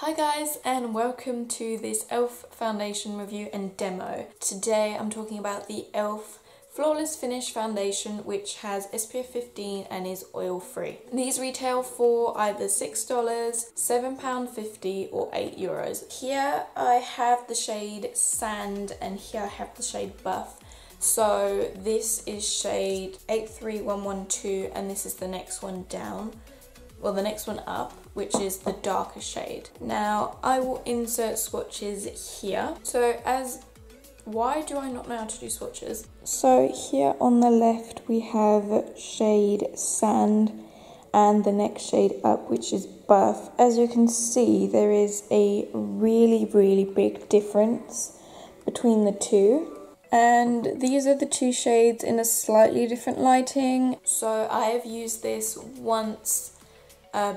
Hi guys, and welcome to this e.l.f. foundation review and demo. Today I'm talking about the e.l.f. Flawless Finish Foundation, which has SPF 15 and is oil free. These retail for either $6, £7.50 or €8. Here I have the shade Sand and here I have the shade Buff. So this is shade 83112 and this is the next one down. Well, the next one up, which is the darker shade. Now, I will insert swatches here. Why do I not know how to do swatches? So here on the left, we have shade Sand and the next shade up, which is Buff. As you can see, there is a really big difference between the two. And these are the two shades in a slightly different lighting. So I have used this once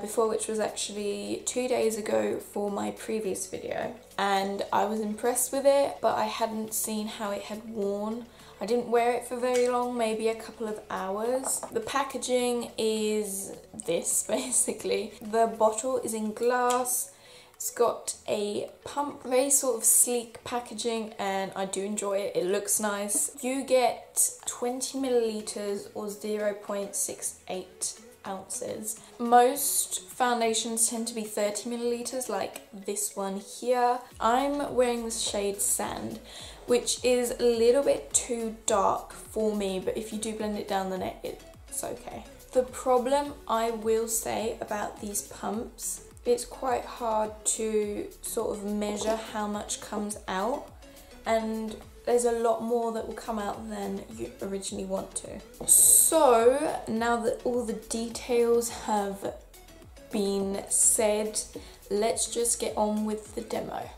before, which was actually 2 days ago for my previous video, and I was impressed with it, but I hadn't seen how it had worn. I didn't wear it for very long, maybe a couple of hours. The packaging is this basically. The bottle is in glass. It's got a pump, very sort of sleek packaging, and I do enjoy it. It looks nice. You get 20 milliliters or 0.68 ounces. Most foundations tend to be 30 milliliters, like this one here. I'm wearing this shade Sand, which is a little bit too dark for me, but if you do blend it down the neck, it's okay. The problem I will say about these pumps, it's quite hard to sort of measure how much comes out, and there's a lot more that will come out than you originally want to. So now that all the details have been said, let's just get on with the demo.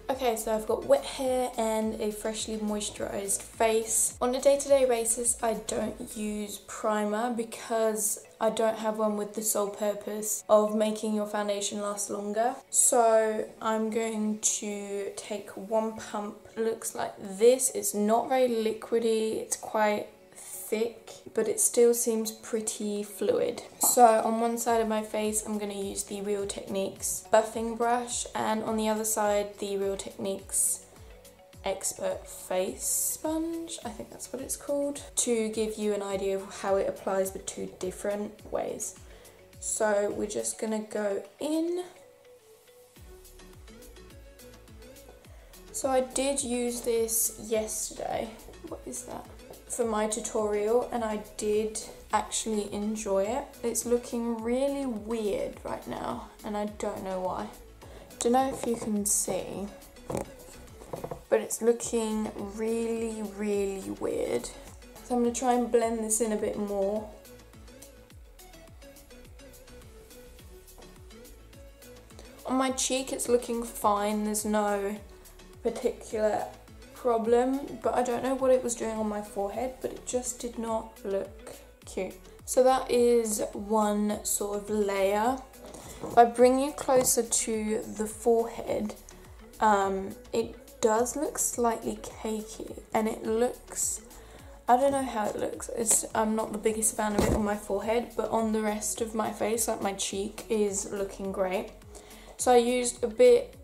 Okay, so I've got wet hair and a freshly moisturised face. On a day-to-day basis, I don't use primer because I don't have one with the sole purpose of making your foundation last longer. So I'm going to take one pump. It looks like this. It's not very liquidy, it's quite thick, but it still seems pretty fluid. So on one side of my face, I'm going to use the Real Techniques buffing brush, and on the other side, the Real Techniques Expert Face Sponge, I think that's what it's called, to give you an idea of how it applies the two different ways. So we're just going to go in. So I did use this yesterday. What is that? For my tutorial, and I did actually enjoy it. It's looking really weird right now, and I don't know why. Don't know if you can see, but it's looking really weird. So I'm going to try and blend this in a bit more. On my cheek it's looking fine, there's no particular problem, but I don't know what it was doing on my forehead, but it just did not look cute. So that is one sort of layer. If I bring you closer to the forehead, it does look slightly cakey, and it looks, I don't know how it looks. I'm not the biggest fan of it on my forehead, but on the rest of my face, like my cheek, is looking great. So I used a bit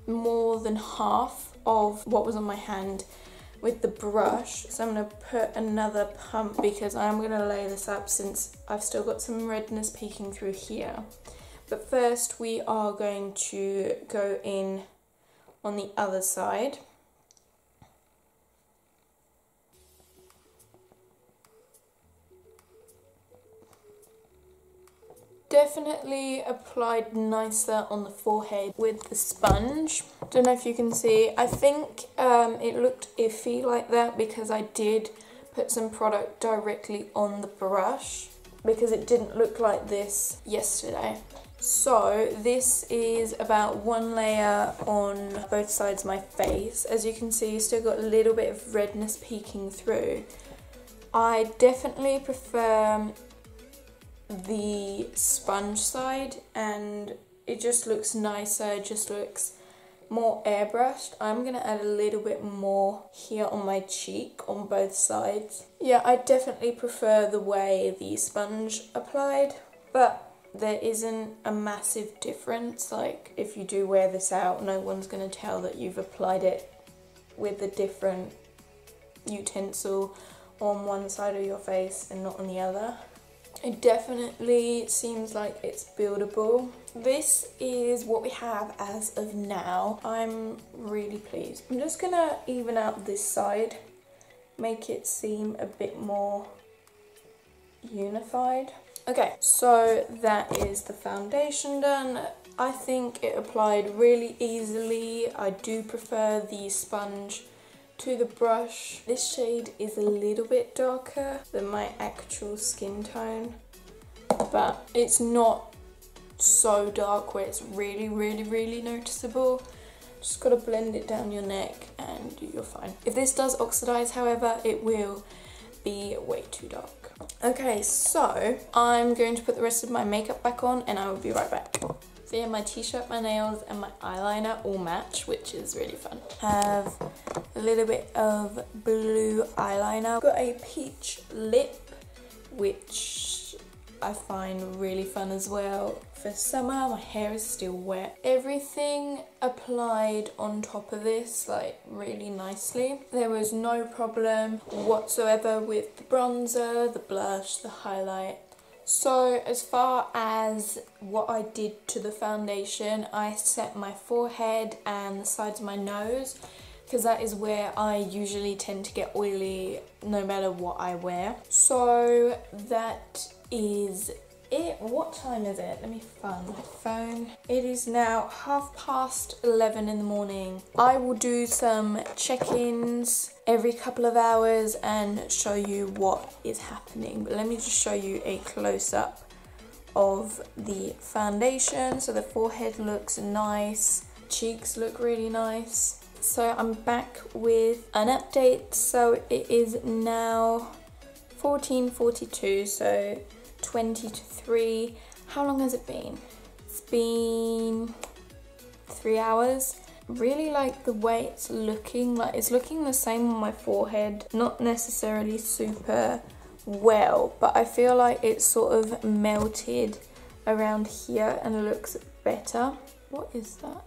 more than half of what was on my hand with the brush, so I'm going to put another pump because I'm going to lay this up since I've still got some redness peeking through here. But first we are going to go in on the other side. Definitely applied nicer on the forehead with the sponge. Don't know if you can see. I think it looked iffy like that because I did put some product directly on the brush, because it didn't look like this yesterday. So this is about one layer on both sides of my face. As you can see, you still got a little bit of redness peeking through. I definitely prefer the sponge side, and it just looks nicer, it just looks more airbrushed. I'm gonna add a little bit more here on my cheek on both sides. Yeah, I definitely prefer the way the sponge applied, but there isn't a massive difference. Like if you do wear this out, no one's going to tell that you've applied it with a different utensil on one side of your face and not on the other. It definitely seems like it's buildable. This is what we have as of now. I'm really pleased. I'm just gonna even out this side, make it seem a bit more unified. Okay, so that is the foundation done. I think it applied really easily. I do prefer the sponge to the brush. This shade is a little bit darker than my actual skin tone, but it's not so dark where it's really noticeable. Just gotta blend it down your neck and you're fine. If this does oxidize, however, it will be way too dark. Okay, so I'm going to put the rest of my makeup back on and I will be right back. So yeah, my t-shirt, my nails and my eyeliner all match, which is really fun. Have a little bit of blue eyeliner. Got a peach lip, which I find really fun as well. For summer, my hair is still wet. Everything applied on top of this, like, really nicely. There was no problem whatsoever with the bronzer, the blush, the highlight. So as far as what I did to the foundation, I set my forehead and the sides of my nose, because that is where I usually tend to get oily no matter what I wear. So that is it. What time is it? Let me find my phone. It is now 11:30 in the morning. I will do some check-ins every couple of hours and show you what is happening. But let me just show you a close-up of the foundation. So the forehead looks nice, cheeks look really nice. So I'm back with an update. So it is now 14:42, so 20 to 3. How long has it been? It's been 3 hours. Really like the way it's looking. Like, it's looking the same on my forehead. Not necessarily super well, but I feel like it's sort of melted around here and looks better. What is that?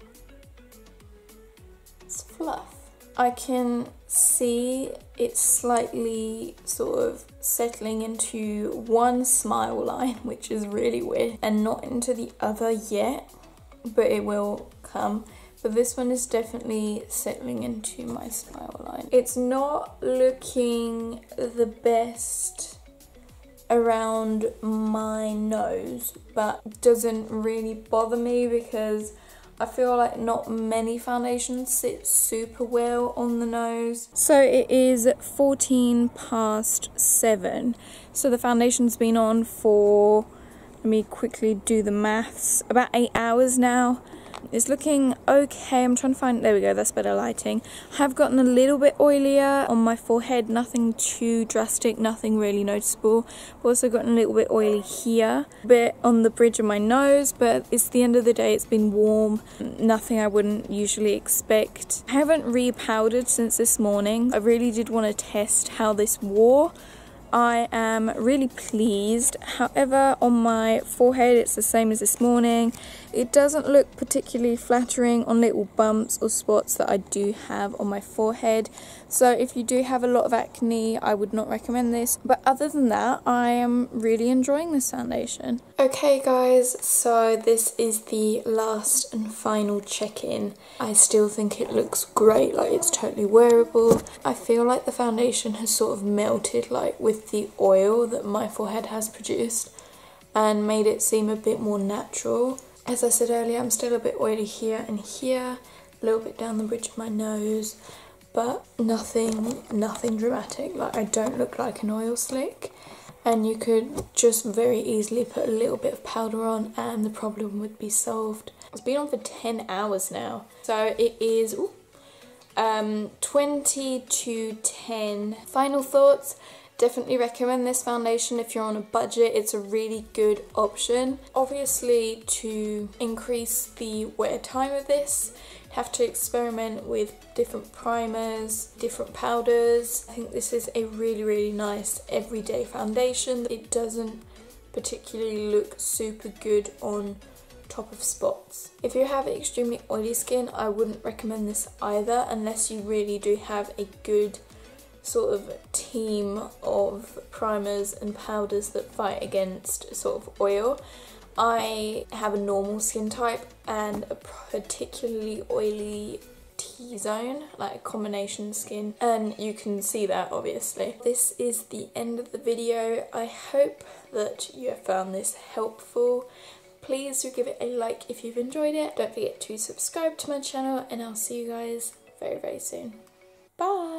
It's fluff. I can see it's slightly sort of settling into one smile line, which is really weird, and not into the other yet, but it will come. But this one is definitely settling into my smile line. It's not looking the best around my nose, but doesn't really bother me because I feel like not many foundations sit super well on the nose. So it is 7:14. So the foundation's been on for, let me quickly do the maths, about 8 hours now. It's looking okay. I'm trying to find, there we go, that's better lighting. I have gotten a little bit oilier on my forehead, nothing too drastic, nothing really noticeable. I've also gotten a little bit oily here, a bit on the bridge of my nose, but it's the end of the day, it's been warm, nothing I wouldn't usually expect. I haven't re-powdered since this morning. I really did want to test how this wore. I am really pleased. However, on my forehead it's the same as this morning. It doesn't look particularly flattering on little bumps or spots that I do have on my forehead. So if you do have a lot of acne, I would not recommend this. But other than that, I am really enjoying this foundation. Okay guys, so this is the last and final check-in. I still think it looks great, like it's totally wearable. I feel like the foundation has sort of melted like with the oil that my forehead has produced and made it seem a bit more natural. As I said earlier, I'm still a bit oily here and here, a little bit down the bridge of my nose, but nothing dramatic. Like, I don't look like an oil slick, and you could just very easily put a little bit of powder on and the problem would be solved. It's been on for 10 hours now, so it is 20 to 10. Final thoughts. Definitely recommend this foundation if you're on a budget. It's a really good option. Obviously, to increase the wear time of this, you have to experiment with different primers, different powders. I think this is a really nice everyday foundation. It doesn't particularly look super good on top of spots. If you have extremely oily skin, I wouldn't recommend this either unless you really do have a good sort of team of primers and powders that fight against sort of oil. I have a normal skin type and a particularly oily T-zone, like a combination skin, and you can see that obviously. This is the end of the video. I hope that you have found this helpful. Please do give it a like if you've enjoyed it. Don't forget to subscribe to my channel, and I'll see you guys very, very soon. Bye!